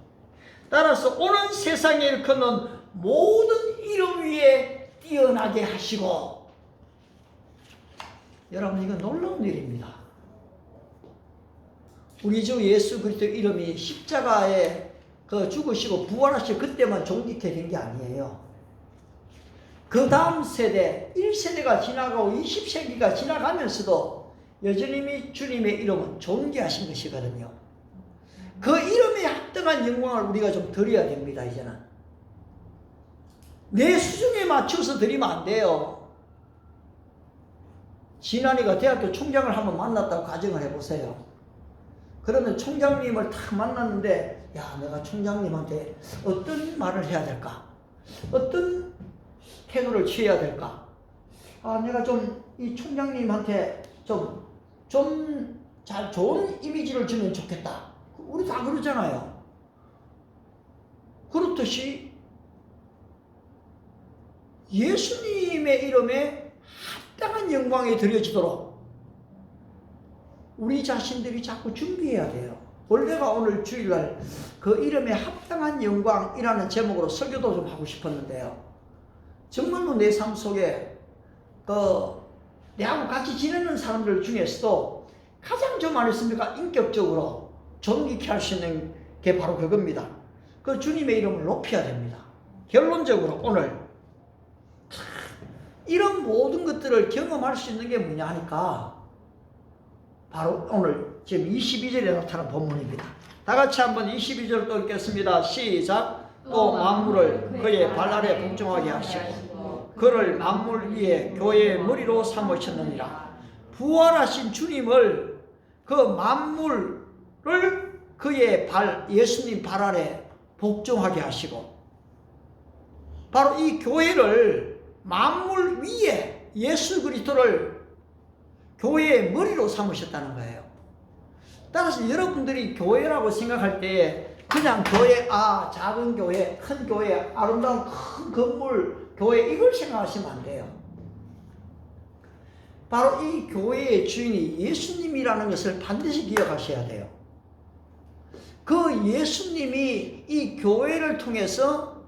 따라서 오는 세상에 일컫는 모든 이름 위에 뛰어나게 하시고, 여러분, 이건 놀라운 일입니다. 우리 주 예수 그리스도 이름이 십자가에 죽으시고 부활하시고 그때만 존귀케 된 게 아니에요. 그 다음 세대 1세대가 지나가고 20세기가 지나가면서도 여전히 주님의 이름은 존귀하신 것이거든요. 그 이름에 합당한 영광을 우리가 좀 드려야 됩니다. 이제는 내 수준에 맞춰서 드리면 안 돼요. 진환이가 대학교 총장을 한번 만났다고 가정을 해보세요. 그러면 총장님을 딱 만났는데, 야, 내가 총장님한테 어떤 말을 해야 될까? 어떤 태도를 취해야 될까? 아, 내가 좀 이 총장님한테 잘 좋은 이미지를 주면 좋겠다. 우리 다 그러잖아요. 그렇듯이 예수님의 이름에 합당한 영광이 드려지도록 우리 자신들이 자꾸 준비해야 돼요. 원래가 오늘 주일날 그 이름에 합당한 영광이라는 제목으로 설교도 좀 하고 싶었는데요. 정말로 내 삶 속에 내하고 같이 지내는 사람들 중에서도 가장 좀 아니습니까? 인격적으로 존귀케 할 수 있는 게 바로 그겁니다. 그 주님의 이름을 높여야 됩니다. 결론적으로 오늘 이런 모든 것들을 경험할 수 있는 게 뭐냐 하니까 바로 오늘 지금 22절에 나타난 본문입니다. 다 같이 한번 22절 또 읽겠습니다. 시작. 또 만물을 그의 발 아래 복종하게 하시고 그를 만물 위에 교회의 머리로 삼으셨느니라. 부활하신 주님을 그 만물을 그의 예수님 발 아래 복종하게 하시고 바로 이 교회를 만물 위에 예수 그리스도를 교회의 머리로 삼으셨다는 거예요. 따라서 여러분들이 교회라고 생각할 때 그냥 교회, 작은 교회, 큰 교회, 아름다운 큰 건물, 교회 이걸 생각하시면 안 돼요. 바로 이 교회의 주인이 예수님이라는 것을 반드시 기억하셔야 돼요. 그 예수님이 이 교회를 통해서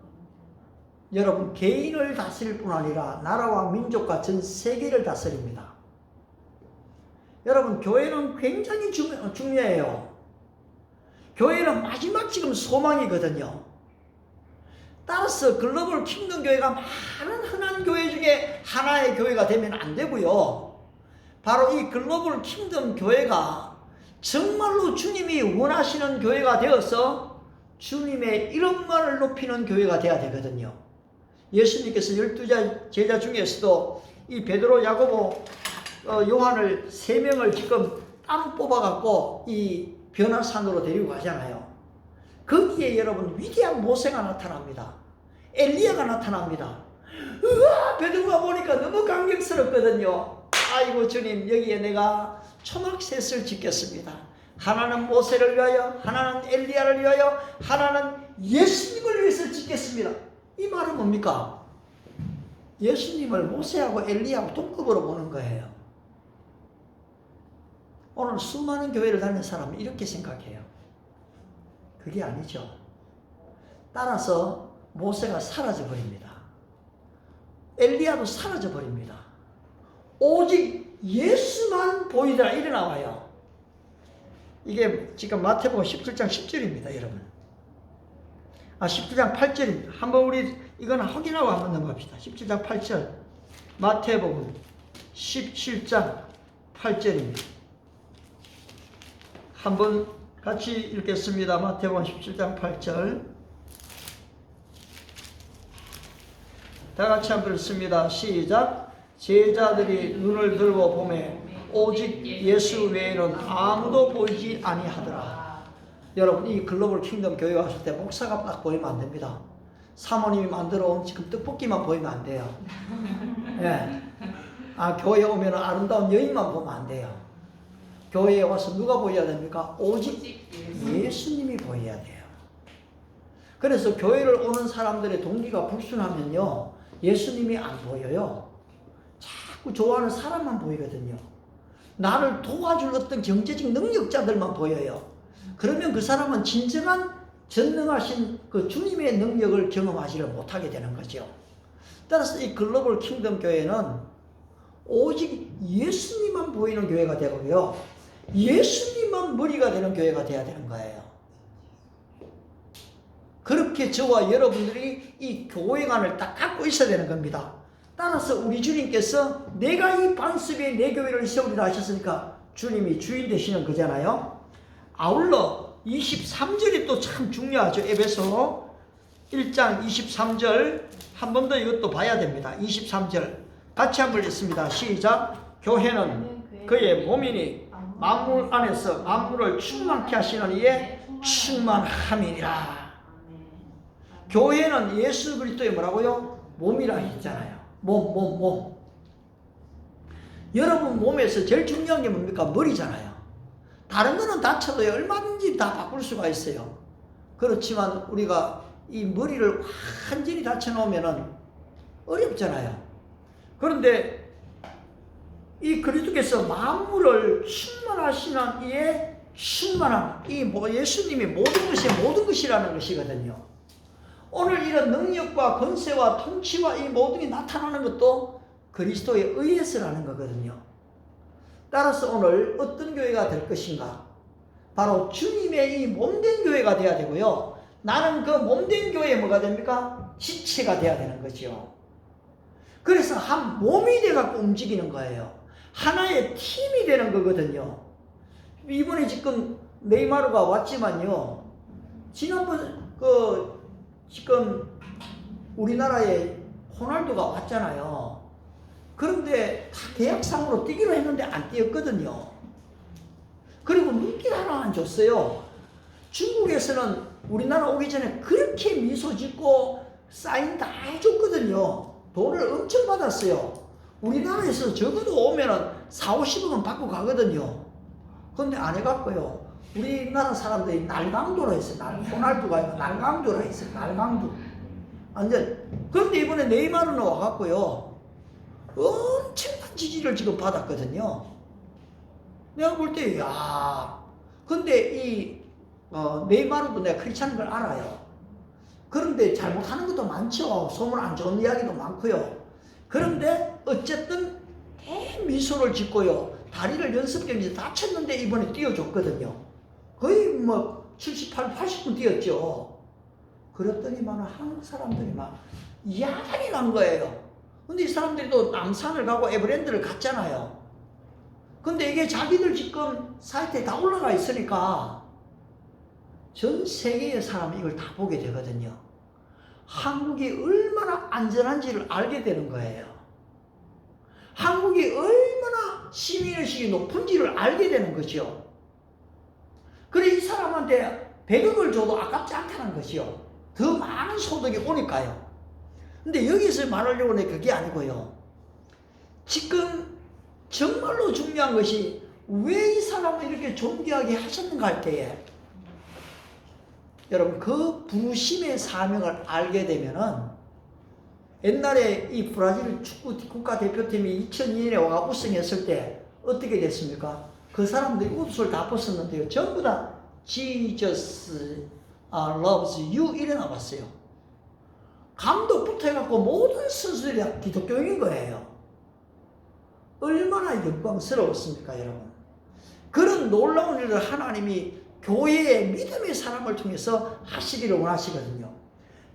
여러분 개인을 다스릴 뿐 아니라 나라와 민족과 전 세계를 다스립니다. 여러분 교회는 굉장히 중요해요. 교회는 마지막 지금 소망이거든요. 따라서 글로벌 킹덤 교회가 많은 흔한 교회 중에 하나의 교회가 되면 안 되고요. 바로 이 글로벌 킹덤 교회가 정말로 주님이 원하시는 교회가 되어서 주님의 이름만을 높이는 교회가 돼야 되거든요. 예수님께서 12제자 중에서도 이 베드로, 야고보, 요한을 3명을 지금 따로 뽑아갖고 이 변화산으로 데리고 가잖아요. 거기에 여러분 위대한 모세가 나타납니다. 엘리야가 나타납니다. 우와, 베드로가 보니까 너무 감격스럽거든요. 아이고 주님, 여기에 내가 초막셋을 짓겠습니다. 하나는 모세를 위하여, 하나는 엘리야를 위하여, 하나는 예수님을 위해서 짓겠습니다. 이 말은 뭡니까? 예수님을 모세하고 엘리야하고 동급으로 보는 거예요. 오늘 수많은 교회를 다니는 사람은 이렇게 생각해요. 그게 아니죠. 따라서 모세가 사라져버립니다. 엘리야도 사라져버립니다. 오직 예수만 보이더라 이래 나와요. 이게 지금 마태복음 17장 10절입니다. 여러분. 17장 8절입니다. 한번 우리 이건 확인하고 한번 넘어갑시다. 17장 8절 마태복음 17장 8절입니다. 한번 같이 읽겠습니다. 마태복음 17장 8절 다 같이 한번 읽습니다. 시작. 제자들이 눈을 들고 보매 오직 예수 외에는 아무도 보이지 아니하더라. 여러분 이 글로벌 킹덤 교회 왔을 때 목사가 딱 보이면 안 됩니다. 사모님이 만들어 온 지금 떡볶이만 보이면 안 돼요. 예. 교회에 오면 아름다운 여인만 보면 안 돼요. 교회에 와서 누가 보여야 됩니까? 오직 예수님이 보여야 돼요. 그래서 교회를 오는 사람들의 동기가 불순하면요, 예수님이 안 보여요. 자꾸 좋아하는 사람만 보이거든요. 나를 도와줄 어떤 경제적 능력자들만 보여요. 그러면 그 사람은 진정한 전능하신 그 주님의 능력을 경험하지를 못하게 되는 거죠. 따라서 이 글로벌 킹덤 교회는 오직 예수님만 보이는 교회가 되고요, 예수님만 머리가 되는 교회가 되어야 되는 거예요. 그렇게 저와 여러분들이 이 교회관을 딱 갖고 있어야 되는 겁니다. 따라서 우리 주님께서 내가 이 반석 위에 내 교회를 세우리라 하셨으니까 주님이 주인 되시는 거잖아요. 아울러 23절이 또 참 중요하죠. 에베소 1장 23절 한 번 더 이것도 봐야 됩니다. 23절 같이 한번 읽습니다. 시작. 교회는 그의 몸이니 만물 안에서 만물을 충만케 하시는 이의 충만함이니라. 교회는 예수 그리스도의 뭐라고요? 몸이라 했잖아요. 몸. 여러분 몸에서 제일 중요한 게 뭡니까? 머리잖아요. 다른 거는 다쳐도 얼마든지 다 바꿀 수가 있어요. 그렇지만 우리가 이 머리를 완전히 다쳐놓으면 어렵잖아요. 그런데 이 그리스도께서 만물을 충만하시는 이의 충만함, 이 예수님이 모든 것이 모든 것이라는 것이거든요. 오늘 이런 능력과 권세와 통치와 이 모든 게 나타나는 것도 그리스도에 의해서라는 거거든요. 따라서 오늘 어떤 교회가 될 것인가? 바로 주님의 이 몸된 교회가 돼야 되고요. 나는 그 몸된 교회에 뭐가 됩니까? 지체가 돼야 되는 거죠. 그래서 한 몸이 돼갖고 움직이는 거예요. 하나의 팀이 되는 거거든요. 이번에 지금 네이마르가 왔지만요. 지난번 지금 우리나라에 호날두가 왔잖아요. 그런데 다 계약상으로 뛰기로 했는데 안 뛰었거든요. 그리고 눈길 하나 안 줬어요. 중국에서는 우리나라 오기 전에 그렇게 미소 짓고 사인 다 해줬거든요. 돈을 엄청 받았어요. 우리나라에서 적어도 오면은 40~50억은 받고 가거든요. 그런데 안 해갖고요. 우리나라 사람들이 날강도라 했어요. 호날두가 아니고 날강도라 했어요. 날강도. 완전. 그런데 이번에 네이마르는 와갖고요. 엄청난 지지를 지금 받았거든요. 내가 볼 때, 야, 근데 이, 네이마르도 내가 크리스찬인 걸 알아요. 그런데 잘못하는 것도 많죠. 소문 안 좋은 이야기도 많고요. 그런데 어쨌든 미소를 짓고요. 다리를 연습 경기에 다쳤는데 이번에 뛰어줬거든요. 거의 뭐 78, 80분 뛰었죠. 그랬더니만 한국 사람들이 막 야단이 난 거예요. 근데 이 사람들이 또 남산을 가고 에버랜드를 갔잖아요. 근데 이게 자기들 지금 사이트에 다 올라가 있으니까 전 세계의 사람이 이걸 다 보게 되거든요. 한국이 얼마나 안전한지를 알게 되는 거예요. 한국이 얼마나 시민의식이 높은지를 알게 되는 거죠. 그래 이 사람한테 100억을 줘도 아깝지 않다는 거죠. 더 많은 소득이 오니까요. 근데 여기서 말하려고 하는 게 그게 아니고요. 지금 정말로 중요한 것이 왜 이 사람을 이렇게 존귀하게 하셨는가 할 때에 여러분 그 부르심의 사명을 알게 되면은 옛날에 이 브라질 축구 국가대표팀이 2002년에 와가 우승했을 때 어떻게 됐습니까? 그 사람들이 옷을 다 벗었는데요. 전부 다 Jesus loves you 이래 나왔어요. 감독부터 해갖고 모든 선수들이 다 기독교인인 거예요. 얼마나 영광스러웠습니까, 여러분? 그런 놀라운 일을 하나님이 교회의 믿음의 사람을 통해서 하시기를 원하시거든요.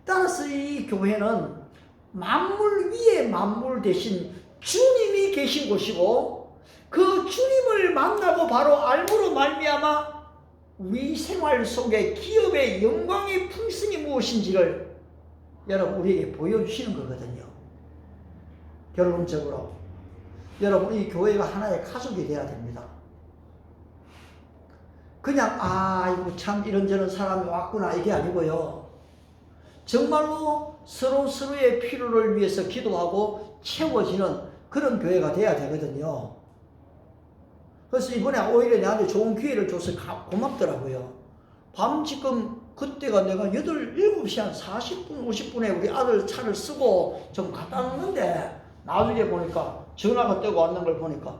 따라서 이 교회는 만물 위에 만물 대신 주님이 계신 곳이고 그 주님을 만나고 바로 알므로 말미암아 우리 생활 속에 기업의 영광의 풍성이 무엇인지를 여러분 우리에게 보여주시는 거거든요. 결론적으로 여러분 이 교회가 하나의 가족이 돼야 됩니다. 그냥 아이고 참 이런저런 사람이 왔구나 이게 아니고요. 정말로 서로서로의 필요를 위해서 기도하고 채워지는 그런 교회가 돼야 되거든요. 그래서 이번에 오히려 나한테 좋은 기회를 줘서 고맙더라고요. 밤 지금 그때가 내가 7시 한 40분 50분에 우리 아들 차를 쓰고 좀 갔다 왔는데 나중에 보니까 전화가 뜨고 왔는 걸 보니까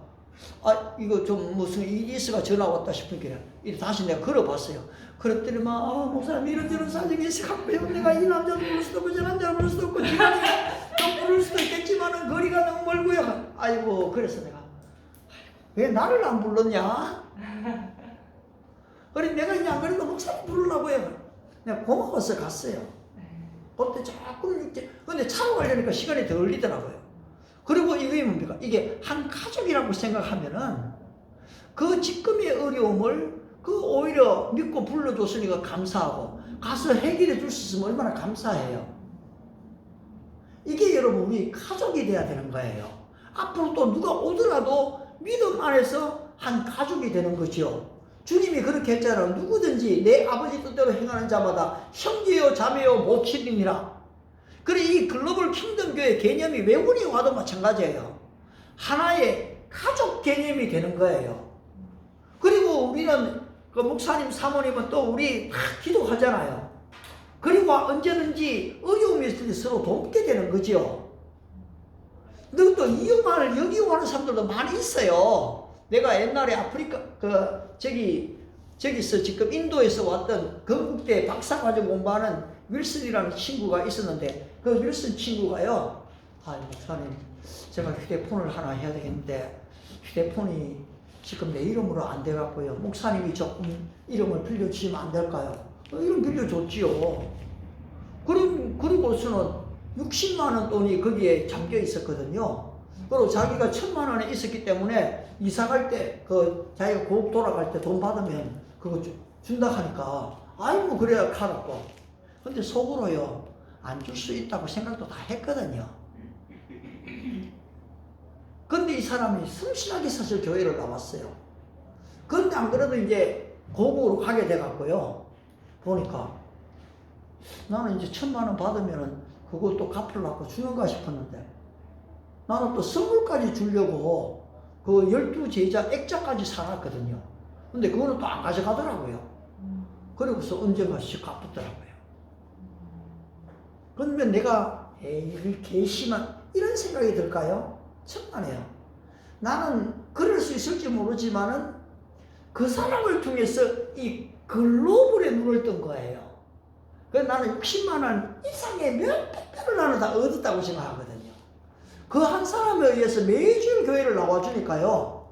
아 이거 좀 무슨 일이 있어가 전화 왔다 싶으니까 다시 내가 걸어봤어요. 그랬더니만 목사님 이런저런 사정이 있어갖고 내가 이 남자도 부를 수도 없고 저 남자도 부를 수도 없고 지간이 좀 부를 수도 있겠지만은 거리가 너무 멀고요. 아이고 그래서 내가 왜 나를 안 불렀냐? 그래 내가 이제 안 그래도 목사님 부르려고 해요. 내가 고마워서 갔어요. 그때 조금 이렇게 근데 차로 가려니까 시간이 더 걸리더라고요. 그리고 이게 뭡니까? 이게 한 가족이라고 생각하면은 그 지금의 어려움을 그 그 오히려 믿고 불러줬으니까 감사하고 가서 해결해 줄 수 있으면 얼마나 감사해요. 이게 여러분 우리 가족이 돼야 되는 거예요. 앞으로 또 누가 오더라도 믿음 안에서 한 가족이 되는 거죠. 주님이 그렇게 했잖아요. 누구든지 내 아버지 뜻대로 행하는 자마다 형제요 자매요 모친이니라. 그래 이 글로벌 킹덤 교회 개념이 외국인이 와도 마찬가지예요. 하나의 가족 개념이 되는 거예요. 그리고 우리는 그 목사님 사모님은 또 우리 다 기도하잖아요. 그리고 언제든지 어려움이 있을 때 서로 돕게 되는 거죠. 근데 또 이용을 여기 오는 사람들도 많이 있어요. 내가 옛날에 아프리카 저기서 지금 인도에서 왔던 건국대 박사과정 공부하는 윌슨이라는 친구가 있었는데 그 윌슨 친구가요. 목사님 제가 휴대폰을 하나 해야 되겠는데 휴대폰이 지금 내 이름으로 안 돼갖고요. 목사님이 조금 이름을 빌려주시면 안 될까요? 이름 빌려줬지요. 그리고서는 60만 원 돈이 거기에 잠겨 있었거든요. 그리고 자기가 1000만 원에 있었기 때문에 이사 갈 때 자기가 고국 돌아갈 때 돈 받으면 그거 준다 하니까 아이고 그래야 가라고. 근데 속으로요 안 줄 수 있다고 생각도 다 했거든요. 근데 이 사람이 성실하게 사실 교회를 나왔어요. 근데 안 그래도 이제 고국으로 가게 돼갖고요. 보니까 나는 이제 1000만 원 받으면은 그것도 갚으려고 주는가 싶었는데 나는 또 선물까지 주려고 그 12제자 액자까지 사놨거든요. 근데 그거는 또 안 가져가더라고요. 그리고서 언젠가 씩 갚았더라고요. 그러면 내가 이걸 개심한 이런 생각이 들까요? 천만에요. 나는 그럴 수 있을지 모르지만은 그 사람을 통해서 이 글로벌에 눈을 뜬 거예요. 그래서 나는 60만 원 이상의 몇 배를 나는 다 얻었다고 생각하거든요. 그 한 사람에 의해서 매주 교회를 나와주니까요.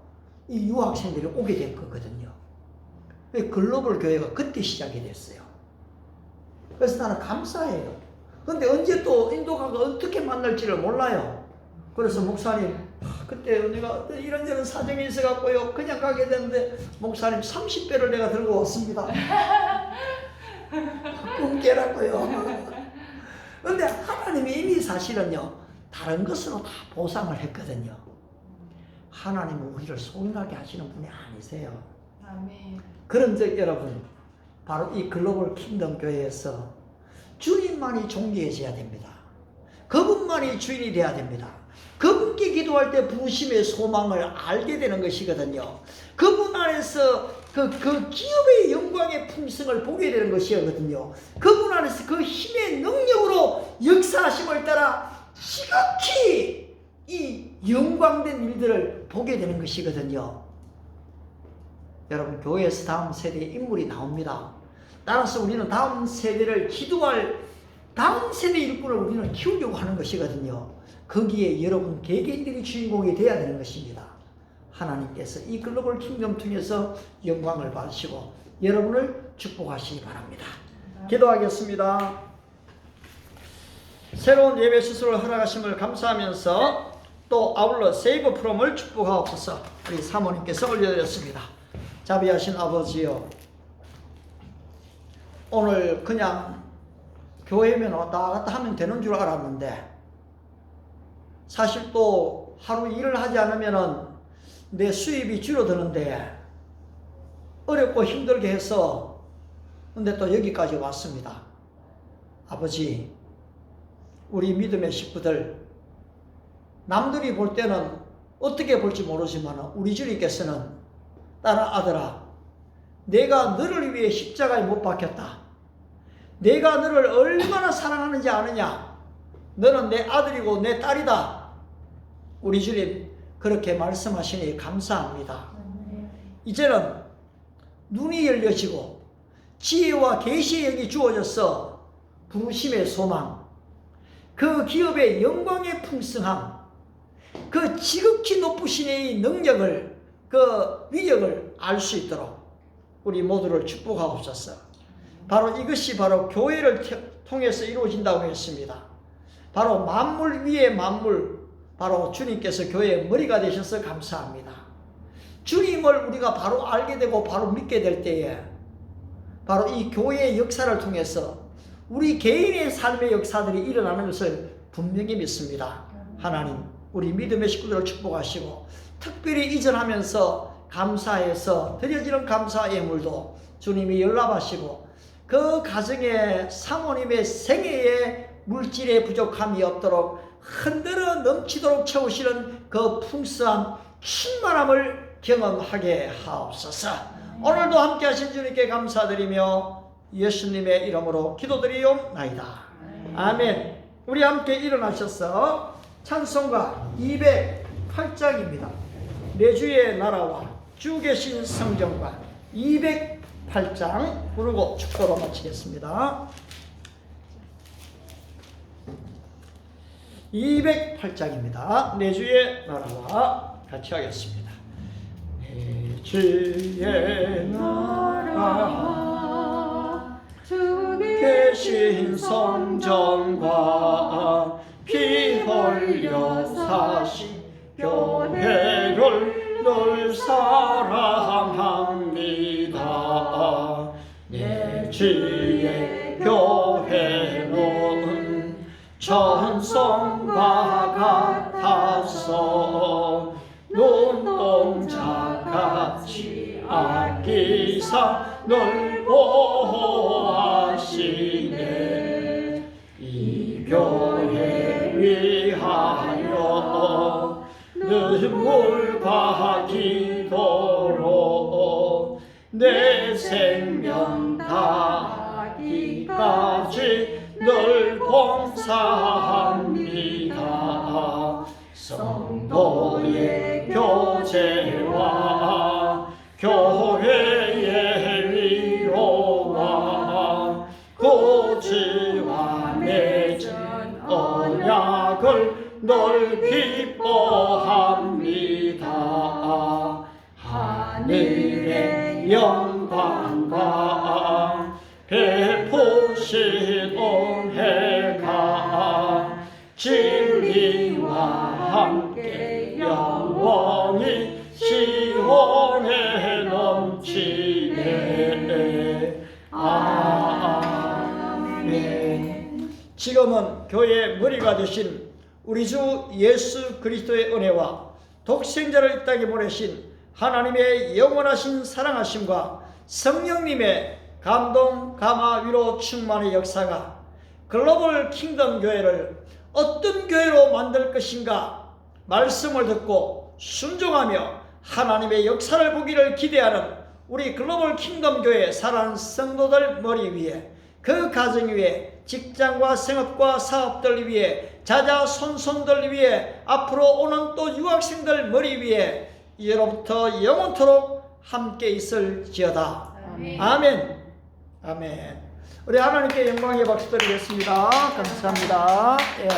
이 유학생들이 오게 된 거거든요. 글로벌 교회가 그때 시작이 됐어요. 그래서 나는 감사해요. 근데 언제 또 인도 가서 어떻게 만날지를 몰라요. 그래서 목사님 그때 내가 이런저런 사정이 있어갖고요 그냥 가게 됐는데 목사님 30배를 내가 들고 왔습니다. 꿈깨라고요. 근데 하나님이 이미 사실은요 다른 것으로 다 보상을 했거든요. 하나님은 우리를 소인하게 하시는 분이 아니세요. 아멘. 그런 적 여러분 바로 이 글로벌 킹덤 교회에서 주님만이 존귀해져야 됩니다. 그분만이 주인이 돼야 됩니다. 그분께 기도할 때 부르심의 소망을 알게 되는 것이거든요. 그분 안에서 그 기업의 영광의 풍성을 보게 되는 것이거든요. 그분 안에서 그 힘의 능력으로 역사하심을 따라 지극히 이 영광된 일들을 보게 되는 것이거든요. 여러분 교회에서 다음 세대의 인물이 나옵니다. 따라서 우리는 다음 세대를 기도할 다음 세대 일꾼을 우리는 키우려고 하는 것이거든요. 거기에 여러분 개개인들이 주인공이 되어야 되는 것입니다. 하나님께서 이 글로벌 킹덤 통해서 영광을 받으시고 여러분을 축복하시기 바랍니다. 기도하겠습니다. 새로운 예배 수술을 허락하심을 감사하면서 또 아울러 세이브 프롬을 축복하옵소서. 우리 사모님께서 올려드렸습니다. 자비하신 아버지요, 오늘 그냥 교회면 왔다 갔다 하면 되는 줄 알았는데 사실 또 하루 일을 하지 않으면 내 수입이 줄어드는데 어렵고 힘들게 해서 근데 또 여기까지 왔습니다. 아버지, 우리 믿음의 식구들 남들이 볼 때는 어떻게 볼지 모르지만 우리 주님께서는 딸아 아들아 내가 너를 위해 십자가에 못 박혔다. 내가 너를 얼마나 사랑하는지 아느냐. 너는 내 아들이고 내 딸이다. 우리 주님 그렇게 말씀하시니 감사합니다. 이제는 눈이 열려지고 지혜와 계시의 영이 주어져서 부르심의 소망, 그 기업의 영광의 풍성함, 그 지극히 높으신 이 능력을 그 위력을 알 수 있도록 우리 모두를 축복하옵소서. 바로 이것이 바로 교회를 통해서 이루어진다고 했습니다. 바로 만물 위에 만물, 바로 주님께서 교회의 머리가 되셔서 감사합니다. 주님을 우리가 바로 알게 되고 바로 믿게 될 때에 바로 이 교회의 역사를 통해서 우리 개인의 삶의 역사들이 일어나는 것을 분명히 믿습니다. 하나님 우리 믿음의 식구들을 축복하시고 특별히 이전하면서 감사해서 드려지는 감사 예물도 주님이 연락하시고 그 가정에 사모님의 생애에 물질의 부족함이 없도록 흔들어 넘치도록 채우시는 그 풍성함 충만함을 경험하게 하옵소서. 오늘도 함께 하신 주님께 감사드리며 예수님의 이름으로 기도드리옵나이다. 아멘. 우리 함께 일어나셔서 찬송가 208장입니다. 내 주의 나라와 주 계신 성전과 208장 부르고 축도로 마치겠습니다. 208장입니다. 내 주의 나라와 같이 하겠습니다. 내 주의 나라와 주 계신 성전과 피 흘려 사신 교회를 늘 사랑합니다. 내 주의 교회는 천성과 같아서 눈동자같이 아끼사 늘 보호하시네. 이 교회 위하여 눈물과 기도로 내 생명 다하기까지 늘 봉사합니다. 성도의 교제와 교회의 위로와 구주와 맺은 언약을 늘 기뻐합니다. 하늘의 영광과 베푸신 은혜가 진리와 함께 영원히 시온에 넘치네. 아멘. 지금은 교회의 머리가 되신 우리 주 예수 그리스도의 은혜와 독생자를 이 땅에 보내신 하나님의 영원하신 사랑하심과 성령님의 감동, 감화, 위로, 충만의 역사가 글로벌 킹덤 교회를 어떤 교회로 만들 것인가 말씀을 듣고 순종하며 하나님의 역사를 보기를 기대하는 우리 글로벌 킹덤 교회 사랑하는 성도들 머리 위에, 그 가정 위에, 직장과 생업과 사업들 위에, 자자손손들 위에, 앞으로 오는 또 유학생들 머리 위에 이제로부터 영원토록 함께 있을지어다. 아멘. 아멘. 우리 하나님께 영광의 박수 드리겠습니다. 감사합니다. 예.